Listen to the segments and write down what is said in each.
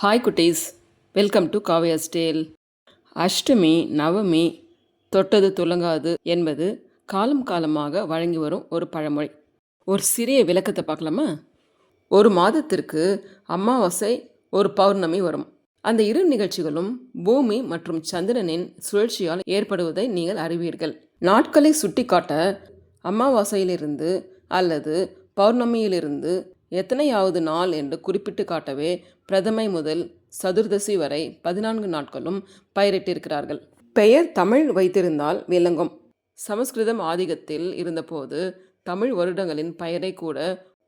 Hi குட்டீஸ், welcome to Kaviya's tale. அஷ்டமி நவமி தொட்டது துலங்காது என்பது காலம் காலமாக வழங்கி வரும் ஒரு பழமொழி. ஒரு சிறிய விளக்கத்தை பார்க்கலாமா? ஒரு மாதத்திற்கு அமாவாசை, ஒரு பௌர்ணமி வரும். அந்த இரு நிகழ்ச்சிகளும் பூமி மற்றும் சந்திரனின் சுழற்சியால் ஏற்படுவதை நீங்கள் அறிவீர்கள். நாட்களை சுட்டி காட்ட அமாவாசையிலிருந்து அல்லது பௌர்ணமியிலிருந்து எத்தனையாவது நாள் என்று குறிப்பிட்டு காட்டவே பிரதமை முதல் சதுர்தசி வரை 14 நாட்களும் பெயரிட்டிருக்கிறார்கள். பெயர் தமிழ் வைத்திருந்தால் விளங்கும். சமஸ்கிருதம் ஆதிக்கத்தில் இருந்தபோது தமிழ் வருடங்களின் பெயரை கூட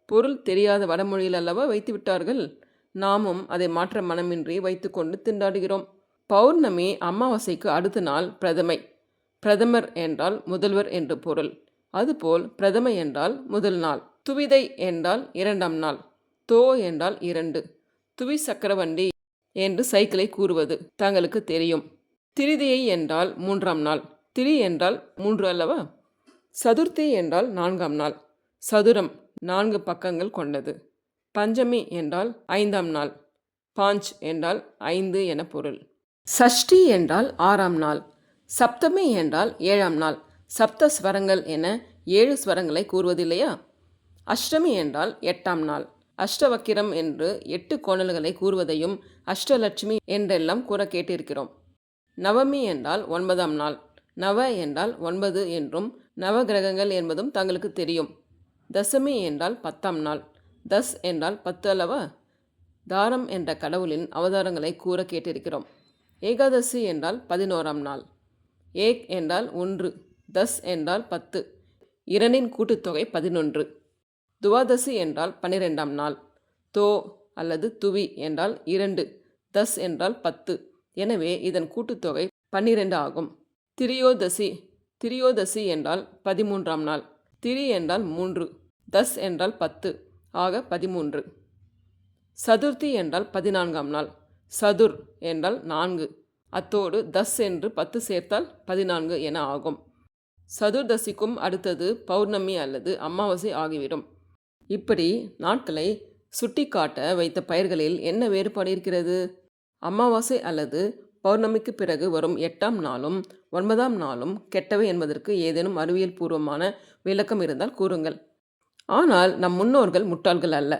பொருள் தெரியாத வடமொழியில் அல்லவா வைத்து விட்டார்கள். நாமும் அதை மாற்ற மனமின்றி வைத்துக்கொண்டு திண்டாடுகிறோம். பௌர்ணமி அமாவாசைக்கு அடுத்த நாள் பிரதமை. பிரதமர் என்றால் முதல்வர் என்று பொருள். அதுபோல் பிரதமை என்றால் முதல் நாள். துவிதை என்றால் இரண்டாம் நாள். தோ என்றால் 2. துவி சக்கரவண்டி என்று சைக்கிளை கூறுவது தங்களுக்கு தெரியும். திரிதியை என்றால் 3ஆம் நாள். திரி என்றால் 3 அல்லவா? சதுர்த்தி என்றால் 4ஆம் நாள். சதுரம் 4 பக்கங்கள் கொண்டது. பஞ்சமி என்றால் 5ஆம் நாள். பாஞ்ச் என்றால் 5 என பொருள். சஷ்டி என்றால் 6ஆம் நாள். சப்தமி என்றால் 7ஆம் நாள். சப்த ஸ்வரங்கள் என 7 ஸ்வரங்களை கூறுவதில்லையா? அஷ்டமி என்றால் 8ஆம் நாள். அஷ்டவக்கிரம் என்று 8 கோணல்களை கூறுவதையும் அஷ்டலட்சுமி என்றெல்லாம் கூற கேட்டிருக்கிறோம். நவமி என்றால் 9ஆம் நாள். நவ என்றால் 9 என்றும் நவகிரகங்கள் என்பதும் தங்களுக்கு தெரியும். தசமி என்றால் 10ஆம் நாள். தஸ் என்றால் 10 அல்லவா? தாரம் என்ற கடவுளின் அவதாரங்களை கூற கேட்டிருக்கிறோம். ஏகாதசி என்றால் 11ஆம் நாள். ஏக் என்றால் 1. தஸ் என்றால் 10. 2இன் கூட்டுத்தொகை 11. துவாதசி என்றால் 12ஆம் நாள். தோ அல்லது துவி என்றால் 2. தஸ் என்றால் 10. எனவே இதன் கூட்டுத்தொகை 12 ஆகும். திரியோதசி என்றால் 13ஆம் நாள். திரி என்றால் 3. தஸ் என்றால் 10. ஆக 13. சதுர்த்தி என்றால் 14ஆம் நாள். சதுர் என்றால் 4. அத்தோடு தஸ் என்று 10 சேர்த்தால் 14 என ஆகும். சதுர்தசிக்கும் அடுத்தது பௌர்ணமி அல்லது அமாவாசை ஆகிவிடும். இப்படி நாட்களை சுட்டி காட்ட வைத்த பெயர்களில் என்ன வேறுபாடு இருக்கிறது? அமாவாசை அல்லது பௌர்ணமிக்கு பிறகு வரும் 8ஆம் நாளும் 9ஆம் நாளும் கெட்டவை என்பதற்கு ஏதேனும் அறிவியல் பூர்வமான விளக்கம் இருந்தால் கூறுங்கள். ஆனால் நம் முன்னோர்கள் முட்டாள்கள் அல்ல.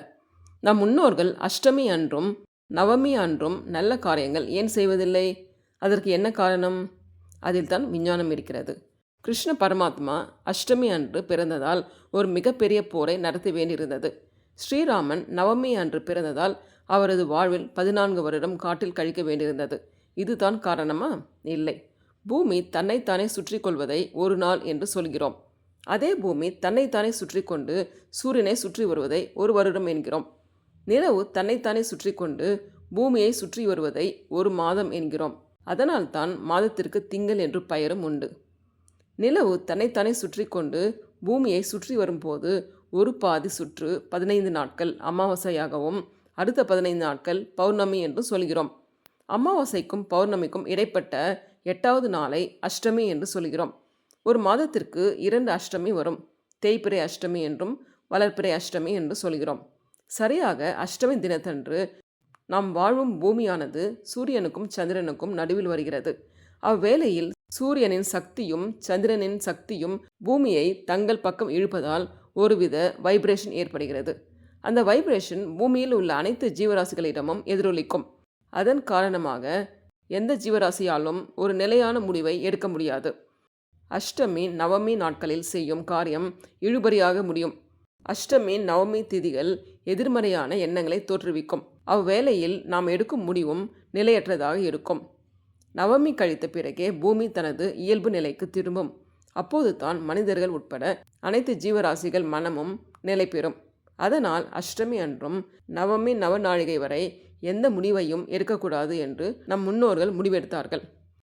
நம் முன்னோர்கள் அஷ்டமி அன்றும் நவமி அன்றும் நல்ல காரியங்கள் ஏன் செய்வதில்லை? அதற்கு என்ன காரணம்? அதில் தான் விஞ்ஞானம் இருக்கிறது. கிருஷ்ண பரமாத்மா அஷ்டமி அன்று பிறந்ததால் ஒரு மிகப்பெரிய போரை நடத்த வேண்டியிருந்தது. ஸ்ரீராமன் நவமி அன்று பிறந்ததால் அவரது வாழ்வில் 14 வருடம் காட்டில் கழிக்க வேண்டியிருந்தது. இதுதான் காரணமா? இல்லை. பூமி தன்னைத்தானே சுற்றி கொள்வதை ஒரு நாள் என்று சொல்கிறோம். அதே பூமி தன்னைத்தானே சுற்றி கொண்டு சூரியனை சுற்றி வருவதை ஒரு வருடம் என்கிறோம். நிலவு தன்னைத்தானே சுற்றி கொண்டு பூமியை சுற்றி வருவதை ஒரு மாதம் என்கிறோம். அதனால்தான் மாதத்திற்கு திங்கள் என்று பெயரும் உண்டு. நிலவு தன்னைத்தானே சுற்றி கொண்டு பூமியை சுற்றி வரும்போது ஒரு பாதி சுற்று 15 நாட்கள் அமாவாசையாகவும் அடுத்த 15 நாட்கள் பௌர்ணமி என்று சொல்கிறோம். அமாவாசைக்கும் பௌர்ணமிக்கும் இடைப்பட்ட 8ஆவது நாளை அஷ்டமி என்று சொல்கிறோம். ஒரு மாதத்திற்கு 2 அஷ்டமி வரும். தேய்பிறை அஷ்டமி என்றும் வளர்ப்பிறை அஷ்டமி என்று சொல்கிறோம். சரியாக அஷ்டமி தினத்தன்று நாம் வாழும் பூமியானது சூரியனுக்கும் சந்திரனுக்கும் நடுவில் வருகிறது. அவ்வேளையில் சூரியனின் சக்தியும் சந்திரனின் சக்தியும் பூமியை தங்கள் பக்கம் இழுப்பதால் ஒருவித வைப்ரேஷன் ஏற்படுகிறது. அந்த வைப்ரேஷன் பூமியில் உள்ள அனைத்து ஜீவராசிகளிடமும் எதிரொலிக்கும். அதன் காரணமாக எந்த ஜீவராசியாலும் ஒரு நிலையான முடிவை எடுக்க முடியாது. அஷ்டமி நவமி நாட்களில் செய்யும் காரியம் இழுபறியாக முடியும். அஷ்டமி நவமி திதிகள் எதிர்மறையான எண்ணங்களை தோற்றுவிக்கும். அவ்வேளையில் நாம் எடுக்கும் முடிவும் நிலையற்றதாக இருக்கும். நவமி கழித்த பிறகே பூமி தனது இயல்பு நிலைக்கு திரும்பும். அப்போது தான் மனிதர்கள் உட்பட அனைத்து ஜீவராசிகள் மனமும் நிலை பெறும். அதனால் அஷ்டமி அன்றும் நவமி நவநாழிகை வரை எந்த முடிவையும் எடுக்கக்கூடாது என்று நம் முன்னோர்கள் முடிவெடுத்தார்கள்.